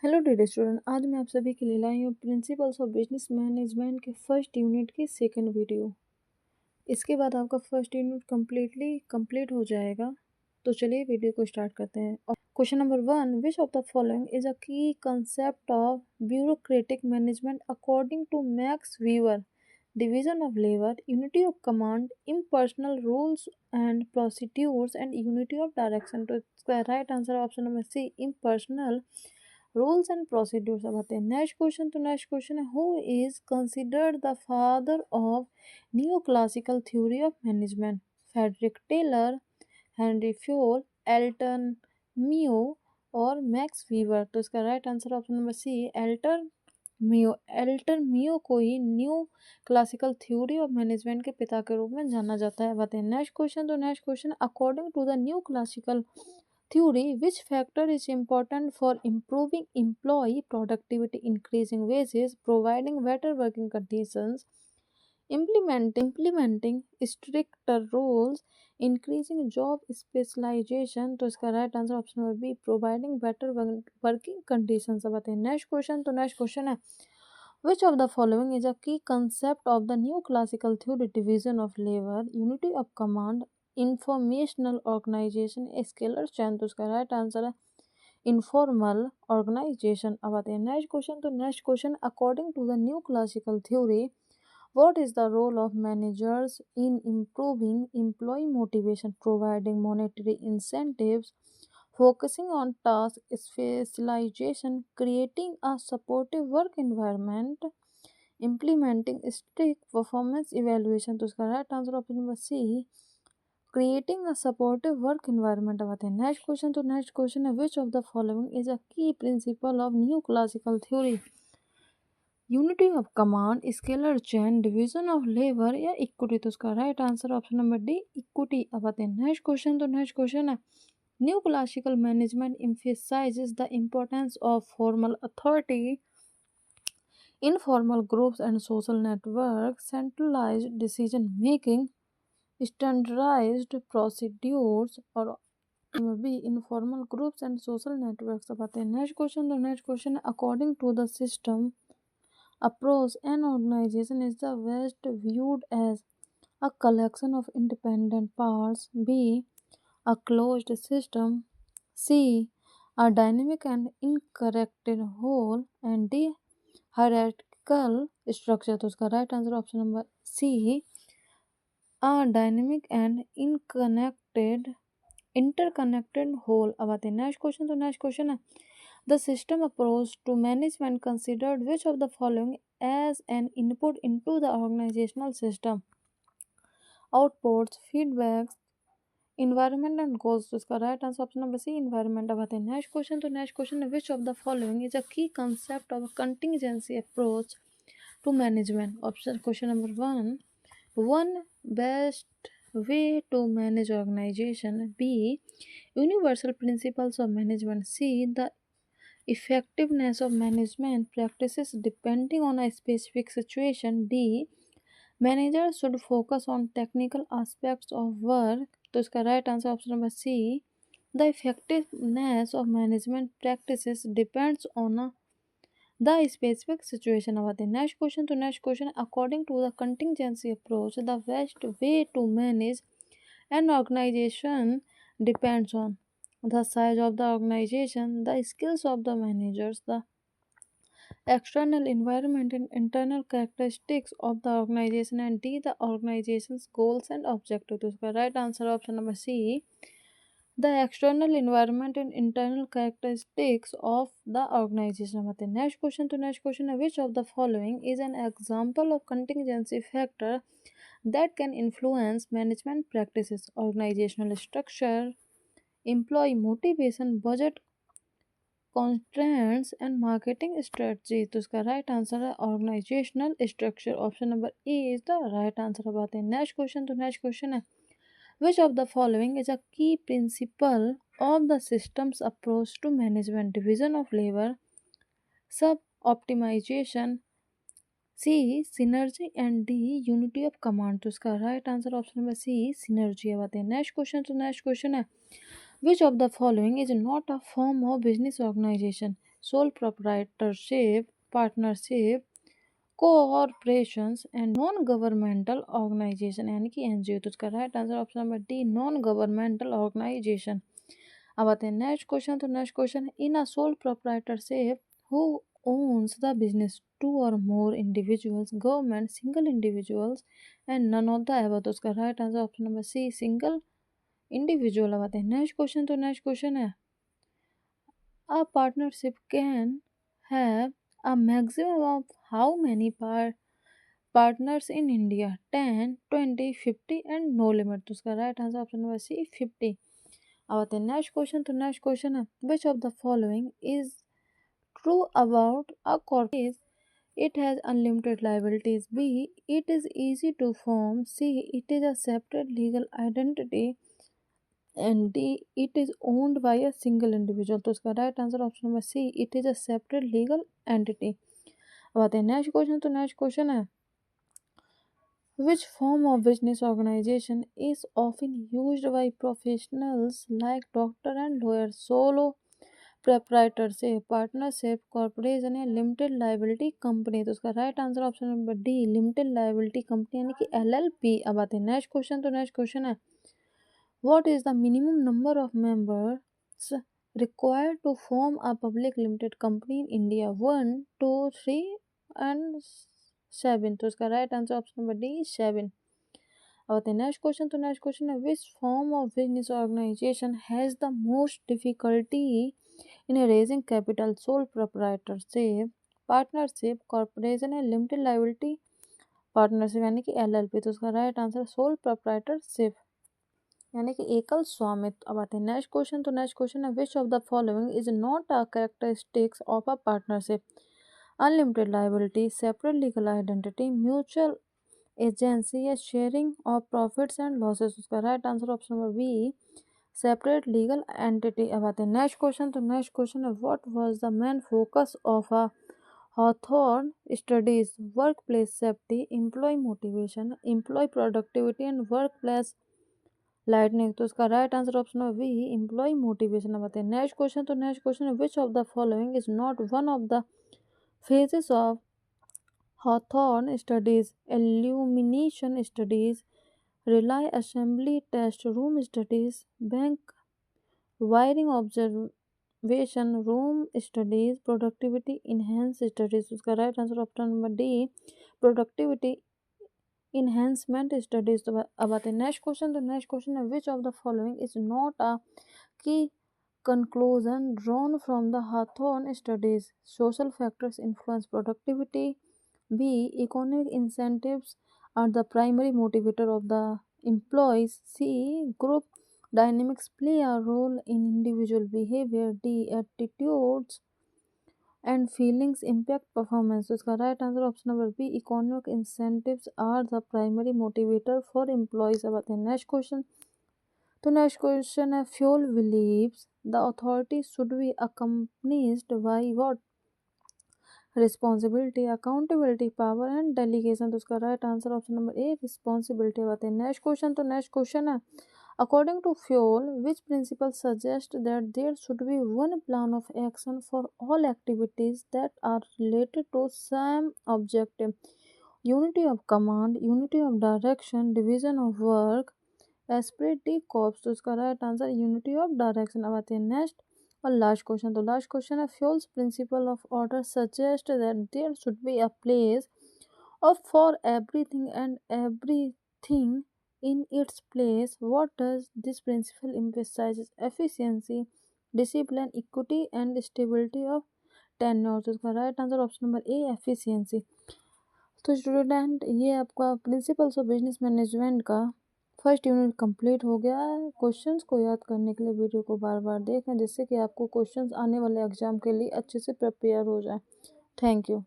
Hello dear student, आज मैं आप सभी के लिए लाई हूँ प्रिंसिपल्स ऑफ बिजनेस मैनेजमेंट के फर्स्ट यूनिट की सेकंड वीडियो। इसके बाद आपका फर्स्ट यूनिट कंप्लीट हो जाएगा। तो चलिए वीडियो को स्टार्ट करते हैं। Question number 1, which of the following is a key concept of bureaucratic management according to Max Weber? Division of labour, unity of command, impersonal rules and procedures and unity of direction. तो इसका right answer option number C, impersonal rules and procedures. अब आते हैं next question. तो next question है, who is considered the father of new classical theory of management? Frederick Taylor, Henry Fayol, Elton Mayo और Max Weber. तो इसका right answer option number C, Elton Mayo को ही neo classical theory of management के पिता के रूप में जाना जाता है। बताइए नेक्स्ट क्वेश्चन। तो next question, according to the new classical theory, which factor is important for improving employee productivity, increasing wages, providing better working conditions, implementing stricter rules, increasing job specialization? तो इसका right answer option number B, providing better working conditions. अब आते हैं next question. तो next question है, which of the following is a key concept of the new classical theory? Division of labor, unity of command, informational organization, scalar chain। तो उसका right answer है informal organisation. अब आते हैं next question. तो next question, according to the new classical theory, what is the role of managers in improving employee motivation? Providing monetary incentives, focusing on task specialization, creating a supportive work environment, implementing strict performance evaluation। तो उसका right answer option number C, creating a supportive work environment. अब आते हैं next question. तो next question है, which of the following is a key principle of new classical theory? Unity of command, scalar chain, division of labour या equity? तो उसका right answer option number D, equity. अब आते हैं next question. तो next question है, new classical management emphasizes the importance of formal authority, informal groups and social networks, centralized decision making, standardized procedures और B informal groups and social networks। अब आते हैं next question. तो next question है, according to the system approach, an organization is the best viewed as a collection of independent parts, b a closed system, c a dynamic and incorrected whole, and d hierarchical structure। तो उसका right answer option number C, a dynamic and interconnected whole। अब आते हैं next question. तो next question है, the system approach to management considered which of the following as an input into the organizational system? Outputs, feedbacks, environment and goals। तो इसका right answer option number C, environment। अब आते हैं next question. तो next question है, which of the following is a key concept of a contingency approach to management? Option question number one, best way to manage organization, b universal principles of management, c the effectiveness of management practices depending on a specific situation, d managers should focus on technical aspects of work। तो इसका right answer option number C, the effectiveness of management practices depends on the specific situation. अब आते हैं next question. तो next question, according to the contingency approach, the best way to manage an organisation depends on the size of the organization, the skills of the managers, the external environment and internal characteristics of the organization, and D the organization's goals and objectives। तो इसका right answer option number C, the external environment and internal characteristics of the organization। बताते हैं next question. तो next question है, which of the following is an example of contingency factor that can influence management practices? Organizational structure, employee motivation, budget constraints and marketing strategy। तो इसका right answer है organisational structure. Option number A is the right answer. अब आते हैं next question. तो next question है, which of the following is a key principle of the systems approach to management? Division of labour, sub optimisation, C synergy, and D unity of command. तो इसका right answer option number C, synergy. अब आते हैं next question. तो next question है, which of the following is not a form of business organization? sole proprietorship, partnership, corporations and non-governmental organization यानी कि NGO. तो इसका right answer option number D, non governmental organisation. अब आते हैं next question. तो next question, in a sole proprietorship who owns the business, two or more individuals, government, single individuals and none of the above। तो उसका right answer option number C, single individual. अब आते हैं next question. तो next question है, a partnership can have a maximum of how many partners in India? 10, 20, 50 and no limit। तो उसका right answer option number C, 50। अब आते हैं नेक्स्ट क्वेश्चन। तो नेक्स्ट क्वेश्चन है, which of the following is true about a corporate? It has unlimited liabilities. B, it is easy to form. C, it is a separate legal identity. And D, it is owned by a single individual। तो इसका right answer option number C, it is a separate legal entity. अब आते हैं next question. तो next question है, which form of business organization is often used by professionals like doctor and lawyers? Solo proprietorship, partnership, corporation या limited liability company. तो उसका right answer option number D, limited liability company यानी कि LLP. अब आते हैं next question. तो next question है, what is the minimum number of members required to form a public limited company in India? 1, 2, 3 and 7। तो इसका right answer option number D, 7। अब आते हैं नेक्स्ट क्वेश्चन। तो नेक्स्ट क्वेश्चन है, which form of business organization has the most difficulty in raising capital? Sole proprietorship, partnership, corporation या limited liability partnership यानी कि एलएलपी। तो उसका राइट आंसर सोल प्रोप्राइटरशिप यानी कि एकल स्वामित्व। अब आते हैं नेक्स्ट क्वेश्चन। तो नेक्स्ट क्वेश्चन है, which of the following is not a characteristics of a partnership? Unlimited liability, separate legal identity, mutual agency या sharing of profits and losses. उसका right answer option number B, separate legal entity. अब आते हैं next question. तो next question है, what was the main focus of a Hawthorne studies? Work place safety, employ motivation, employ productivity and work place lightning. तो इसका right answer option number B, employee motivation. अब आते हैं next question. तो next question है, which of the following is not one of the phases of Hawthorne studies? Illumination studies, relay assembly test room studies, bank wiring observation room studies, productivity enhance studies। उसका right answer option number D, productivity enhancement studies. तो अब आते हैं next question. तो next question है, which of the following is not अ की conclusion drawn from the Hawthorne studies? Social factors influence productivity. B, economic incentives are the primary motivator of the employees. C, group dynamics play a role in individual behavior. D, attitudes and feelings impact performance। तो इसका right answer option number B, economic incentives are the primary motivator for employees. अब आते हैं next question. तो next question है, Fayol believes the authority should be accompanied by what? Responsibility, accountability, power and delegation. तो उसका right answer option number A, responsibility. आते हैं next question. तो नेक्स्ट क्वेश्चन है, according to Fayol which principle suggest that there should be one plan of action for all activities that are related to same objective? Unity of command, unity of direction, division of work, esprit de corps. तो इसका right answer unity of direction. अब आते हैं next और last question. तो last question है, Fayol's principle of order suggest that there should be a place of for everything and everything in its place. What does this principle emphasize? Efficiency, discipline, equity and stability of tenure। तो इसका right answer option number ए, efficiency. तो student, ये आपका principles of business management का first unit complete हो गया है। Questions को याद करने के लिए वीडियो को बार बार देखें, जिससे कि आपको क्वेश्चंस आने वाले एग्जाम के लिए अच्छे से प्रिपेयर हो जाए। Thank you.